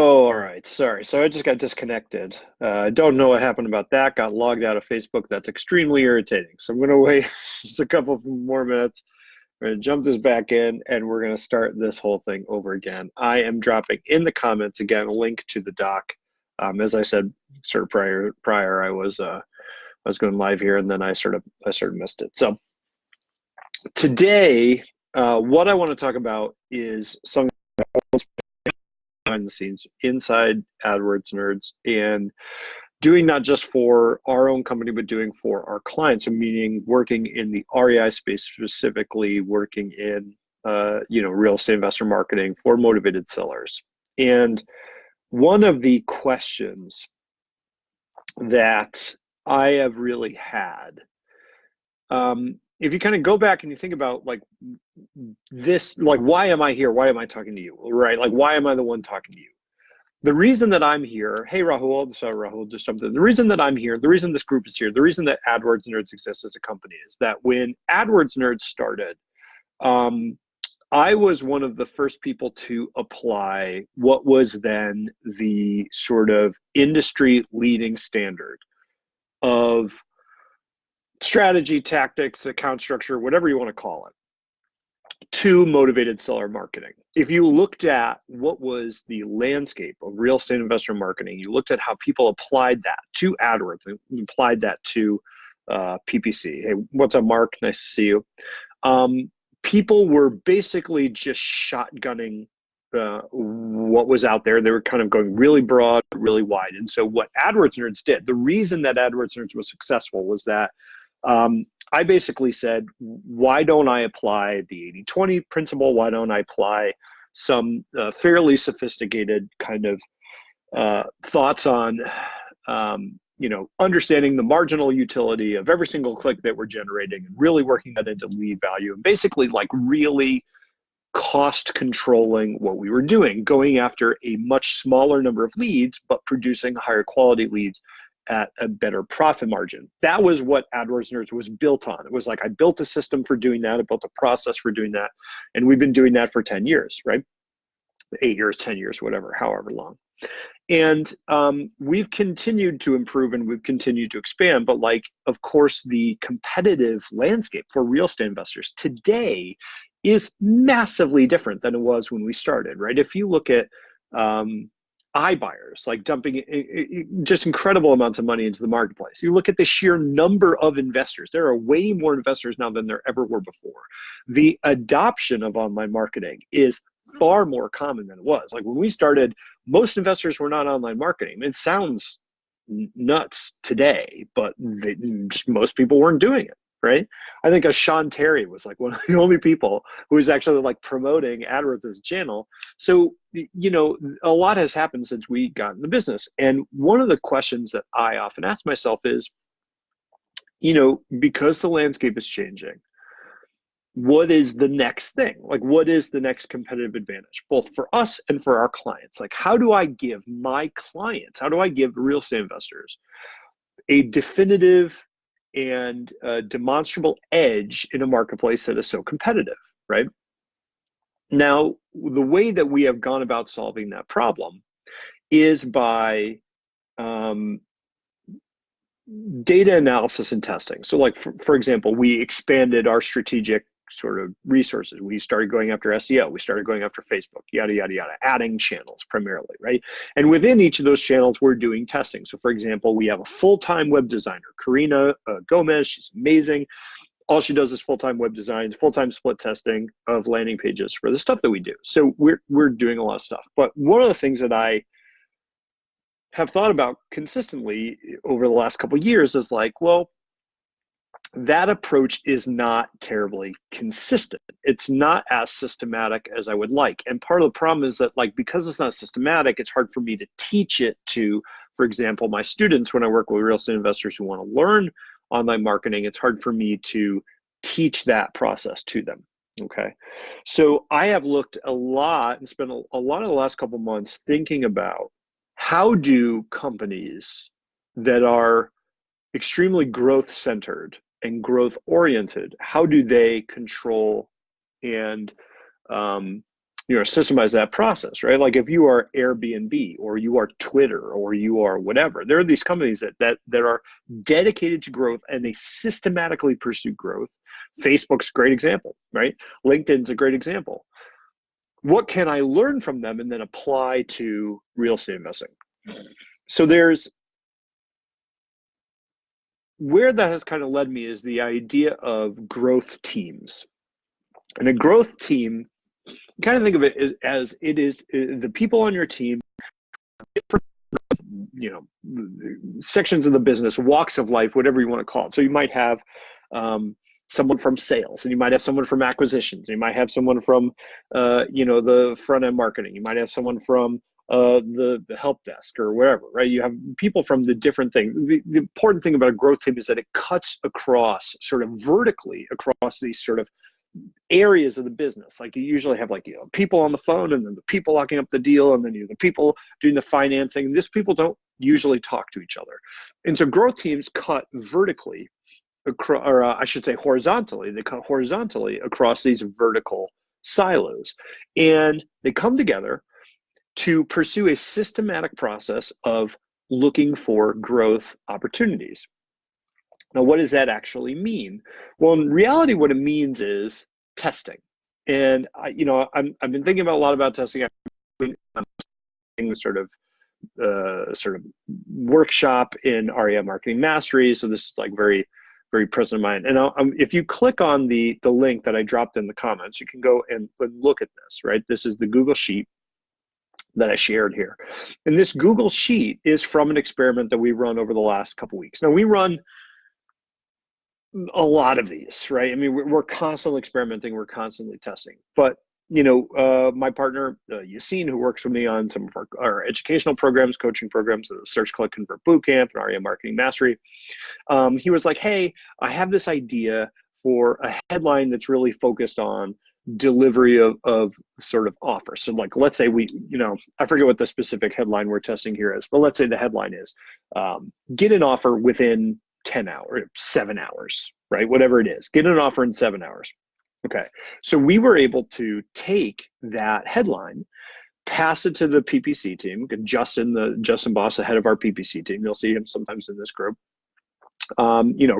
Oh, all right. Sorry. So I just got disconnected. I don't know what happened about that. Got logged out of Facebook. That's extremely irritating. So I'm going to wait just a couple of more minutes. We're going to jump this back in and we're going to start this whole thing over again. I am dropping in the comments again a link to the doc. As I said, sort of prior, I was going live here and then I sort of missed it. So today, what I want to talk about is something behind the scenes inside AdWords Nerds and doing not just for our own company, but doing for our clients, so meaning working in the REI space, specifically working in real estate investor marketing for motivated sellers. And one of the questions that I have really had, if you kind of go back and you think about like this, like, why am I here? Why am I talking to you? Right? Like, why am I the one talking to you? The reason that I'm here, hey Rahul, so Rahul just jumped in. The reason that I'm here, the reason this group is here, the reason that AdWords Nerds exists as a company is that when AdWords Nerds started, I was one of the first people to apply what was then the sort of industry leading standard of strategy, tactics, account structure, whatever you want to call it, to motivated seller marketing. If you looked at what was the landscape of real estate investor marketing, you looked at how people applied that to AdWords and applied that to PPC. Hey, what's up, Mark? Nice to see you. People were basically just shotgunning what was out there. They were kind of going really broad, really wide. And so what AdWords Nerds did, the reason that AdWords Nerds was successful was that I basically said, why don't I apply the 80-20 principle? Why don't I apply some fairly sophisticated kind of thoughts on, understanding the marginal utility of every single click that we're generating and really working that into lead value and basically like really cost controlling what we were doing, going after a much smaller number of leads, but producing higher quality leads at a better profit margin. That was what AdWords Nerds was built on. It was like I built a system for doing that. I built a process for doing that. And we've been doing that for 10 years, right? 8 years, 10 years, whatever, however long. And we've continued to improve and we've continued to expand. But like, of course, the competitive landscape for real estate investors today is massively different than it was when we started, right? If you look at iBuyers, like dumping just incredible amounts of money into the marketplace. You look at the sheer number of investors. There are way more investors now than there ever were before. The adoption of online marketing is far more common than it was. Like when we started, most investors were not online marketing. It sounds nuts today, but just most people weren't doing it. Right? I think Sean Terry was like one of the only people who was actually like promoting AdWords as a channel. So, a lot has happened since we got in the business. And one of the questions that I often ask myself is, because the landscape is changing, what is the next thing? Like, what is the next competitive advantage, both for us and for our clients? Like, how do I give my clients, how do I give real estate investors a definitive and a demonstrable edge in a marketplace that is so competitive, right? Now, the way that we have gone about solving that problem is by data analysis and testing. So like, for example, we expanded our strategic sort of resources. We started going after SEO. We started going after Facebook, yada, yada, yada, adding channels primarily, right? And within each of those channels, we're doing testing. So for example, we have a full-time web designer, Karina Gomez. She's amazing. All she does is full-time web design, full-time split testing of landing pages for the stuff that we do. So we're doing a lot of stuff. But one of the things that I have thought about consistently over the last couple of years is like, well, that approach is not terribly consistent. It's not as systematic as I would like. And part of the problem is that, like, because it's not systematic, it's hard for me to teach it to, for example, my students when I work with real estate investors who want to learn online marketing. It's hard for me to teach that process to them. Okay. So I have looked a lot and spent a lot of the last couple of months thinking about how do companies that are extremely growth centered and growth oriented, how do they control and systemize that process, right? Like if you are Airbnb or you are Twitter or you are whatever, there are these companies that are dedicated to growth and they systematically pursue growth. Facebook's a great example, right? LinkedIn's a great example. What can I learn from them and then apply to real estate investing? So where that has kind of led me is the idea of growth teams. And a growth team, kind of think of it as it is the people on your team, different, sections of the business, walks of life, whatever you want to call it. So you might have someone from sales, and you might have someone from acquisitions. You might have someone from, the front end marketing. You might have someone from the help desk or wherever, right? You have people from the different things. The important thing about a growth team is that it cuts across sort of vertically across these sort of areas of the business. Like you usually have people on the phone and then the people locking up the deal and then the people doing the financing. These people don't usually talk to each other. And so growth teams cut vertically across, or I should say horizontally, they cut horizontally across these vertical silos. And they come together to pursue a systematic process of looking for growth opportunities. Now, what does that actually mean? Well, in reality, what it means is testing. And I've been thinking a lot about testing. I'm doing sort of workshop in REM Marketing Mastery. So this is like very, very present in mind. And if you click on the link that I dropped in the comments, you can go and look at this. Right, this is the Google Sheet that I shared here. And this Google Sheet is from an experiment that we run over the last couple weeks. Now, we run a lot of these, right? I mean, we're constantly experimenting, we're constantly testing. But my partner Yassine, who works with me on some of our educational programs, coaching programs, the Search, Click, Convert Bootcamp and REM Marketing Mastery, he was like, "Hey, I have this idea for a headline that's really focused on delivery of sort of offers." So like, let's say I forget what the specific headline we're testing here is, but let's say the headline is get an offer within 10 hours, 7 hours, right? Whatever it is, get an offer in 7 hours. Okay. So we were able to take that headline, pass it to the PPC team. Justin Boss, the head of our PPC team, you'll see him sometimes in this group,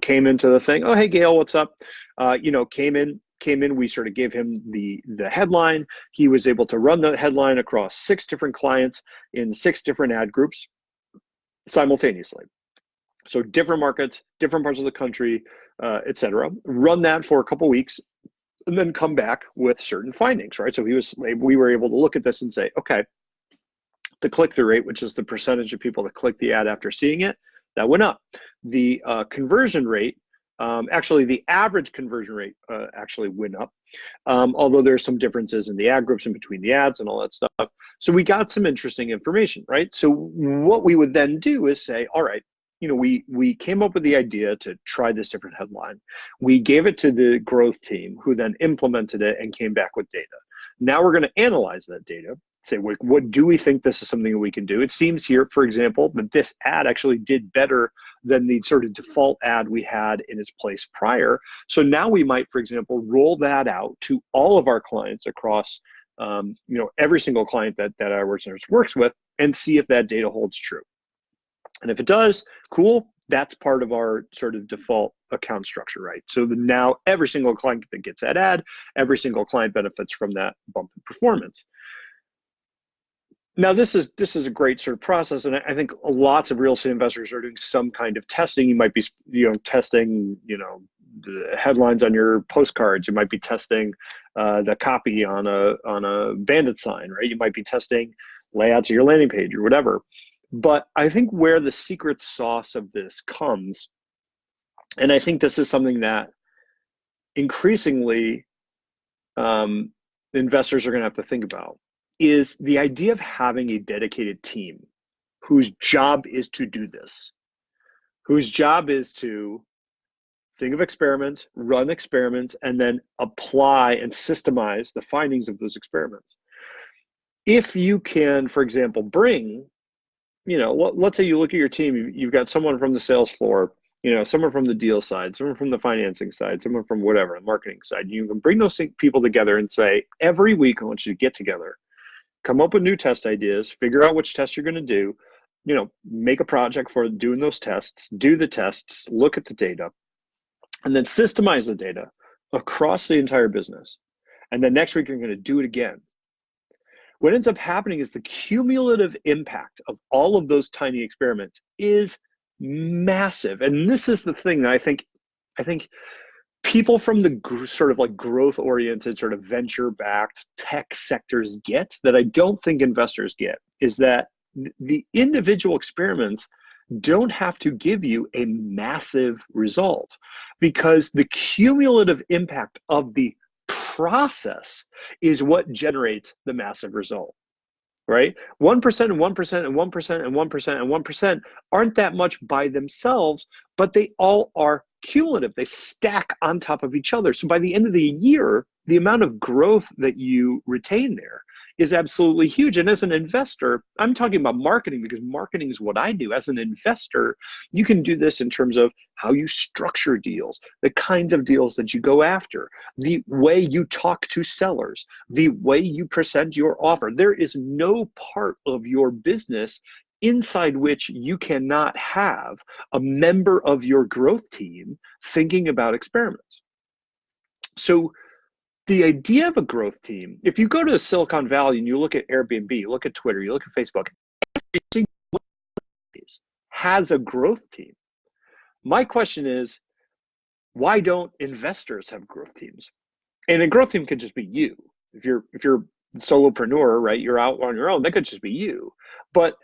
came into the thing. "Oh, hey, Gail, what's up?" Came in, we sort of gave him the headline. He was able to run the headline across 6 different clients in 6 different ad groups simultaneously. So different markets, different parts of the country, et cetera. Run that for a couple weeks and then come back with certain findings, right? So we were able to look at this and say, okay, the click-through rate, which is the percentage of people that click the ad after seeing it, that went up. The conversion rate, actually the average conversion rate actually went up, although there's some differences in the ad groups in between the ads and all that stuff. So we got some interesting information, right? So what we would then do is say, all right, we came up with the idea to try this different headline. We gave it to the growth team, who then implemented it and came back with data. Now we're going to analyze that data, say, what do we think this is something that we can do? It seems here, for example, that this ad actually did better than the sort of default ad we had in its place prior. So now we might, for example, roll that out to all of our clients across, every single client that AdWords Nerd works with, and see if that data holds true. And if it does, cool, that's part of our sort of default account structure, right? So now every single client that gets that ad, every single client benefits from that bump in performance. Now, this is a great sort of process, and I think lots of real estate investors are doing some kind of testing. You might be, testing, the headlines on your postcards. You might be testing the copy on a bandit sign, right? You might be testing layouts of your landing page or whatever. But I think where the secret sauce of this comes, and I think this is something that increasingly investors are going to have to think about, is the idea of having a dedicated team whose job is to do this, whose job is to think of experiments, run experiments, and then apply and systemize the findings of those experiments. If you can, for example, bring, let's say you look at your team, you've got someone from the sales floor someone from the deal side, someone from the financing side, someone from whatever, the marketing side. You can bring those people together and say, every week I want you to get together, come up with new test ideas, figure out which tests you're going to do, make a project for doing those tests, do the tests, look at the data, and then systemize the data across the entire business. And then next week, you're going to do it again. What ends up happening is the cumulative impact of all of those tiny experiments is massive. And this is the thing that I think people from the sort of like growth-oriented, sort of venture-backed tech sectors get, that I don't think investors get, is that the individual experiments don't have to give you a massive result, because the cumulative impact of the process is what generates the massive result, right? 1% and 1% and 1% and 1% and 1% aren't that much by themselves, but they all are cumulative. They stack on top of each other. So by the end of the year, the amount of growth that you retain there is absolutely huge. And as an investor, I'm talking about marketing because marketing is what I do. As an investor, you can do this in terms of how you structure deals, the kinds of deals that you go after, the way you talk to sellers, the way you present your offer. There is no part of your business inside which you cannot have a member of your growth team thinking about experiments. So the idea of a growth team, if you go to Silicon Valley and you look at Airbnb, you look at Twitter, you look at Facebook, every single one of these has a growth team. My question is, why don't investors have growth teams? And a growth team could just be you. If you're a solopreneur, right, you're out on your own, that could just be you. But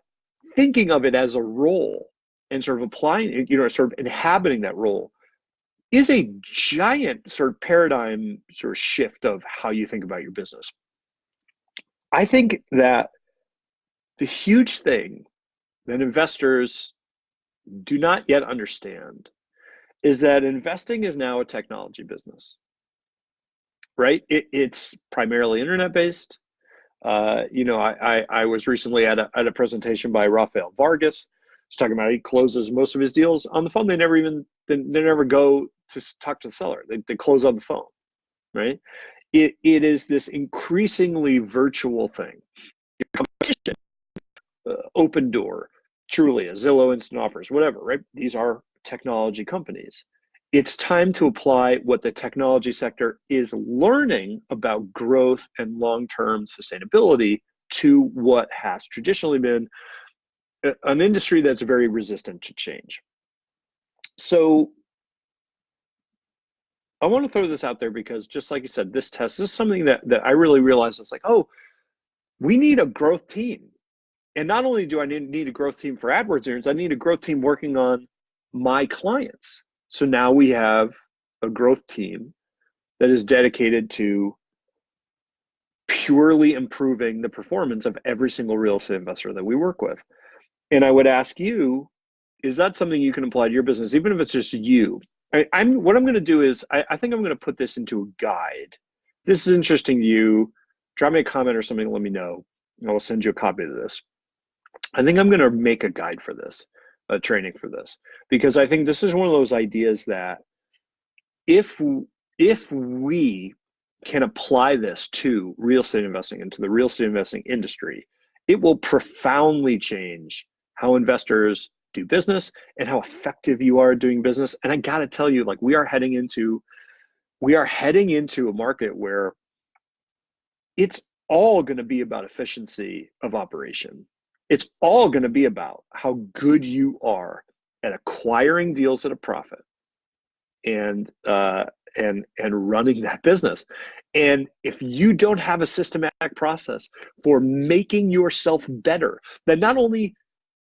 thinking of it as a role and sort of applying, sort of inhabiting that role is a giant sort of paradigm sort of shift of how you think about your business. I think that the huge thing that investors do not yet understand is that investing is now a technology business, right? It's primarily internet-based. I was recently at a presentation by Rafael Vargas. He's talking about he closes most of his deals on the phone. They never go to talk to the seller. They close on the phone, right? It is this increasingly virtual thing. Competition, Open Door, Trulia, Zillow Instant Offers, whatever, right? These are technology companies. It's time to apply what the technology sector is learning about growth and long-term sustainability to what has traditionally been an industry that's very resistant to change. So I want to throw this out there because, just like you said, this is something that I really realized. It's like, oh, we need a growth team. And not only do I need a growth team for AdWords Nerds, I need a growth team working on my clients. So now we have a growth team that is dedicated to purely improving the performance of every single real estate investor that we work with. And I would ask you, is that something you can apply to your business, even if it's just you? What I'm going to do is, I think I'm going to put this into a guide. This is interesting to you. Drop me a comment or something, let me know. I will send you a copy of this. I think I'm going to make a guide for this, a training for this, because I think this is one of those ideas that if we can apply this to real estate investing and to the real estate investing industry, it will profoundly change how investors do business and how effective you are doing business. And I got to tell you, like, we are heading into a market where it's all going to be about efficiency of operation. It's all going to be about how good you are at acquiring deals at a profit and running that business. And if you don't have a systematic process for making yourself better, that not only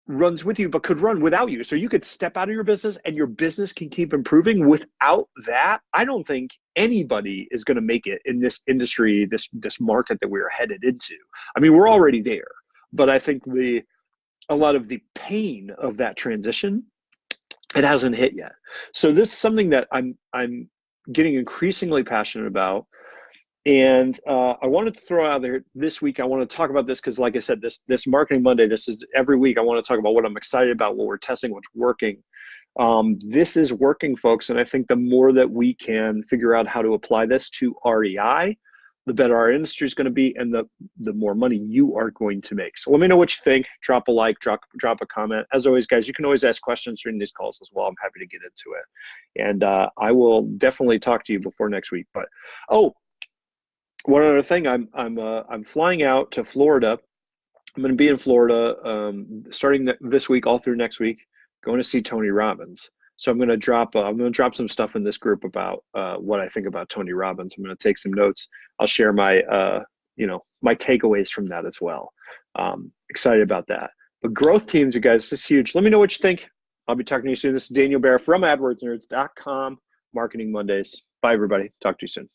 runs with you, but could run without you. So you could step out of your business and your business can keep improving. Without that, I don't think anybody is going to make it in this industry, this market that we're headed into. I mean, we're already there, but I think a lot of the pain of that transition, it hasn't hit yet. So this is something that I'm getting increasingly passionate about. And I wanted to throw out there this week. I want to talk about this because, like I said, this Marketing Monday, this is every week. I want to talk about what I'm excited about, what we're testing, what's working. This is working, folks, and I think the more that we can figure out how to apply this to REI, the better our industry is going to be, and the more money you are going to make. So let me know what you think. Drop a like, drop a comment. As always, guys, you can always ask questions during these calls as well. I'm happy to get into it, and I will definitely talk to you before next week. But one other thing, I'm flying out to Florida. I'm going to be in Florida starting this week, all through next week, going to see Tony Robbins. So I'm going to drop some stuff in this group about what I think about Tony Robbins. I'm going to take some notes. I'll share my my takeaways from that as well. Excited about that. But growth teams, you guys, this is huge. Let me know what you think. I'll be talking to you soon. This is Daniel Bear from AdWordsNerds.com. Marketing Mondays. Bye, everybody. Talk to you soon.